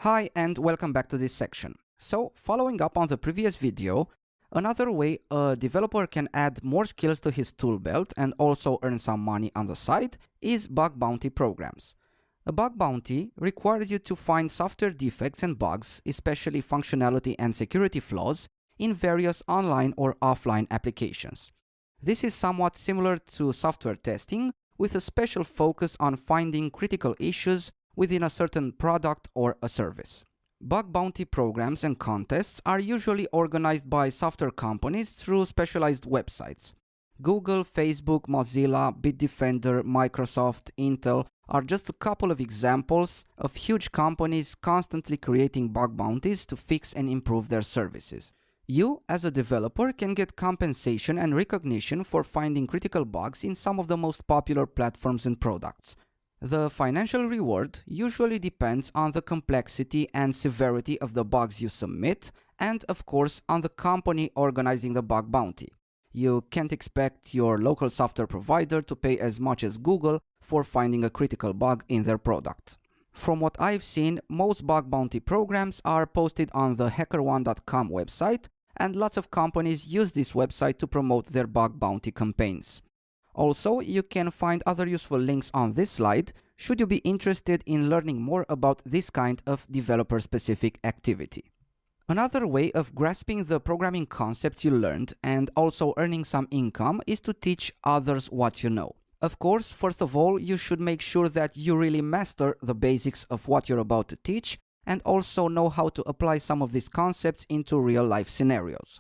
Hi and welcome back to this section. So, following up on the previous video, another way a developer can add more skills to his tool belt and also earn some money on the side is bug bounty programs. A bug bounty requires you to find software defects and bugs, especially functionality and security flaws, in various online or offline applications. This is somewhat similar to software testing, with a special focus on finding critical issues within a certain product or a service. Bug bounty programs and contests are usually organized by software companies through specialized websites. Google, Facebook, Mozilla, Bitdefender, Microsoft, Intel are just a couple of examples of huge companies constantly creating bug bounties to fix and improve their services. You, as a developer, can get compensation and recognition for finding critical bugs in some of the most popular platforms and products. The financial reward usually depends on the complexity and severity of the bugs you submit, and of course on the company organizing the bug bounty. You can't expect your local software provider to pay as much as Google for finding a critical bug in their product. From what I've seen, most bug bounty programs are posted on the HackerOne.com website, and lots of companies use this website to promote their bug bounty campaigns. Also, you can find other useful links on this slide should you be interested in learning more about this kind of developer-specific activity. Another way of grasping the programming concepts you learned and also earning some income is to teach others what you know. Of course, first of all, you should make sure that you really master the basics of what you're about to teach and also know how to apply some of these concepts into real-life scenarios.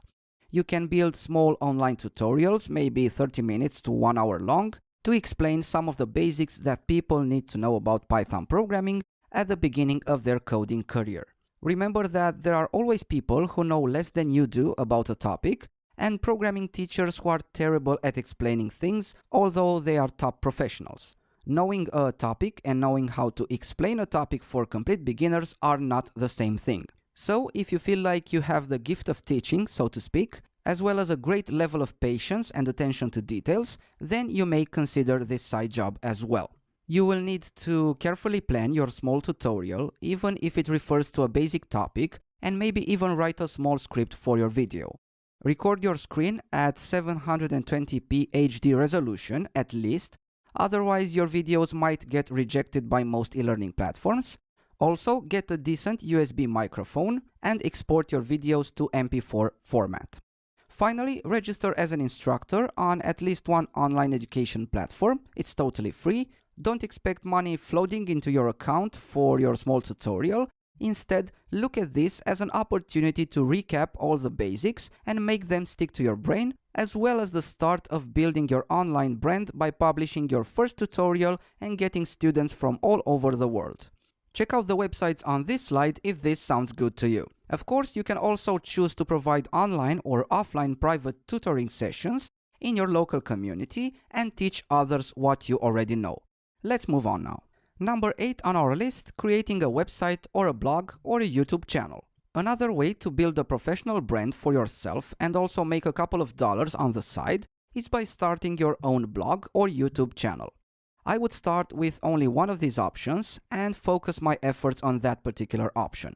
You can build small online tutorials, maybe 30 minutes to 1 hour long, to explain some of the basics that people need to know about Python programming at the beginning of their coding career. Remember that there are always people who know less than you do about a topic, and programming teachers who are terrible at explaining things, although they are top professionals. Knowing a topic and knowing how to explain a topic for complete beginners are not the same thing. So, if you feel like you have the gift of teaching, so to speak, as well as a great level of patience and attention to details, then you may consider this side job as well. You will need to carefully plan your small tutorial, even if it refers to a basic topic, and maybe even write a small script for your video. Record your screen at 720p HD resolution at least, otherwise your videos might get rejected by most e-learning platforms. Also, get a decent USB microphone and export your videos to MP4 format. Finally, register as an instructor on at least one online education platform. It's totally free. Don't expect money floating into your account for your small tutorial. Instead, look at this as an opportunity to recap all the basics and make them stick to your brain, as well as the start of building your online brand by publishing your first tutorial and getting students from all over the world. Check out the websites on this slide if this sounds good to you. Of course, you can also choose to provide online or offline private tutoring sessions in your local community and teach others what you already know. Let's move on now. Number 8 on our list, creating a website or a blog or a YouTube channel. Another way to build a professional brand for yourself and also make a couple of dollars on the side is by starting your own blog or YouTube channel. I would start with only one of these options and focus my efforts on that particular option.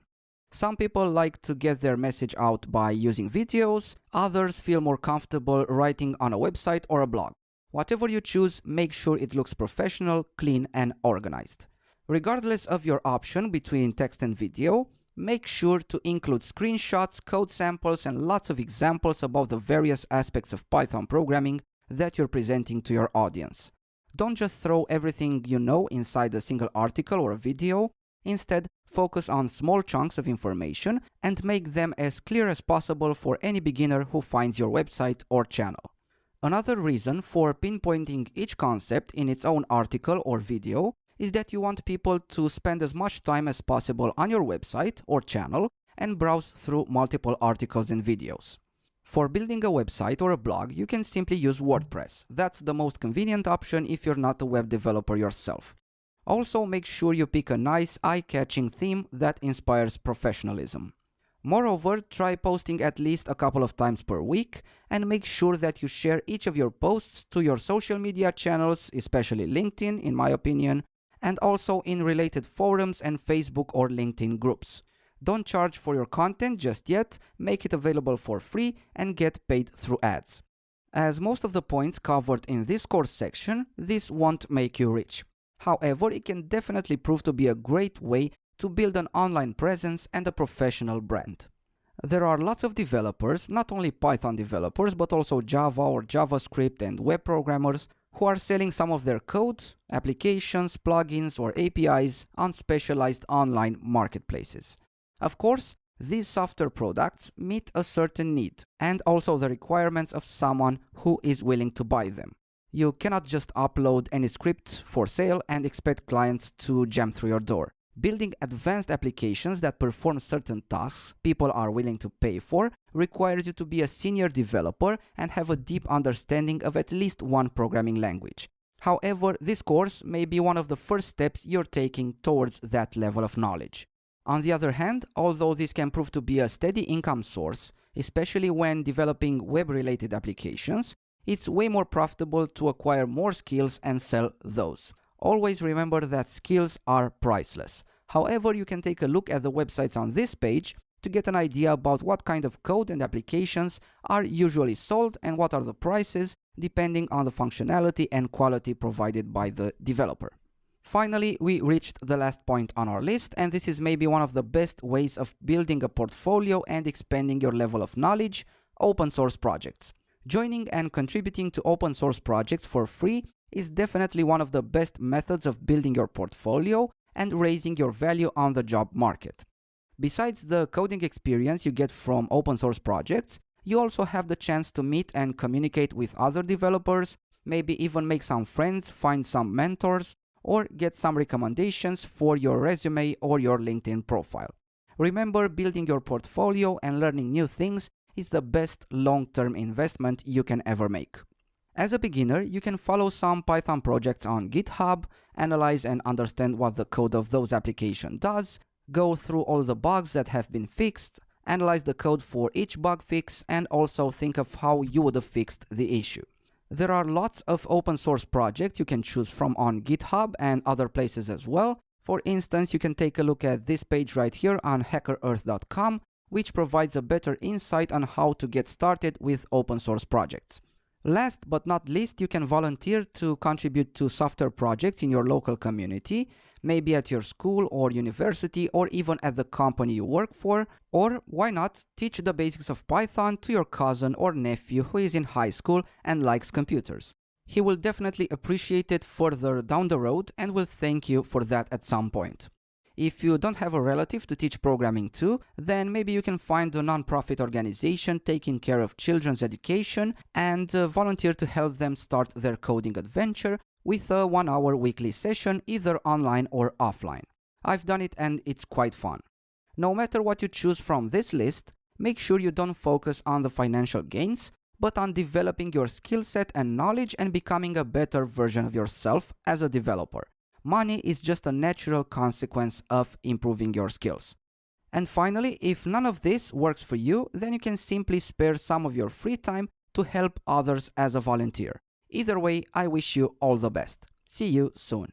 Some people like to get their message out by using videos, others feel more comfortable writing on a website or a blog. Whatever you choose, make sure it looks professional, clean, and organized. Regardless of your option between text and video, make sure to include screenshots, code samples, and lots of examples about the various aspects of Python programming that you're presenting to your audience. Don't just throw everything you know inside a single article or a video. Instead, focus on small chunks of information and make them as clear as possible for any beginner who finds your website or channel. Another reason for pinpointing each concept in its own article or video is that you want people to spend as much time as possible on your website or channel and browse through multiple articles and videos. For building a website or a blog, you can simply use WordPress. That's the most convenient option if you're not a web developer yourself. Also, make sure you pick a nice, eye-catching theme that inspires professionalism. Moreover, try posting at least a couple of times per week and make sure that you share each of your posts to your social media channels, especially LinkedIn, in my opinion, and also in related forums and Facebook or LinkedIn groups. Don't charge for your content just yet, make it available for free and get paid through ads. As most of the points covered in this course section, this won't make you rich. However, it can definitely prove to be a great way to build an online presence and a professional brand. There are lots of developers, not only Python developers, but also Java or JavaScript and web programmers who are selling some of their code, applications, plugins, or APIs on specialized online marketplaces. Of course, these software products meet a certain need and also the requirements of someone who is willing to buy them. You cannot just upload any script for sale and expect clients to jam through your door. Building advanced applications that perform certain tasks people are willing to pay for requires you to be a senior developer and have a deep understanding of at least one programming language. However, this course may be one of the first steps you're taking towards that level of knowledge. On the other hand, although this can prove to be a steady income source, especially when developing web-related applications, it's way more profitable to acquire more skills and sell those. Always remember that skills are priceless. However, you can take a look at the websites on this page to get an idea about what kind of code and applications are usually sold and what are the prices depending on the functionality and quality provided by the developer. Finally, we reached the last point on our list, and this is maybe one of the best ways of building a portfolio and expanding your level of knowledge: open source projects. Joining and contributing to open source projects for free is definitely one of the best methods of building your portfolio and raising your value on the job market. Besides the coding experience you get from open source projects, you also have the chance to meet and communicate with other developers, maybe even make some friends, find some mentors, or get some recommendations for your resume or your LinkedIn profile. Remember, building your portfolio and learning new things is the best long-term investment you can ever make. As a beginner, you can follow some Python projects on GitHub, analyze and understand what the code of those applications does, go through all the bugs that have been fixed, analyze the code for each bug fix, and also think of how you would have fixed the issue. There are lots of open source projects you can choose from on GitHub and other places as well. For instance, you can take a look at this page right here on hackerearth.com, which provides a better insight on how to get started with open source projects. Last but not least, you can volunteer to contribute to software projects in your local community, maybe at your school or university or even at the company you work for, or why not teach the basics of Python to your cousin or nephew who is in high school and likes computers. He will definitely appreciate it further down the road and will thank you for that at some point. If you don't have a relative to teach programming to, then maybe you can find a non-profit organization taking care of children's education and volunteer to help them start their coding adventure with a 1-hour weekly session, either online or offline. I've done it and it's quite fun. No matter what you choose from this list, make sure you don't focus on the financial gains, but on developing your skill set and knowledge and becoming a better version of yourself as a developer. Money is just a natural consequence of improving your skills. And finally, if none of this works for you, then you can simply spare some of your free time to help others as a volunteer. Either way, I wish you all the best. See you soon.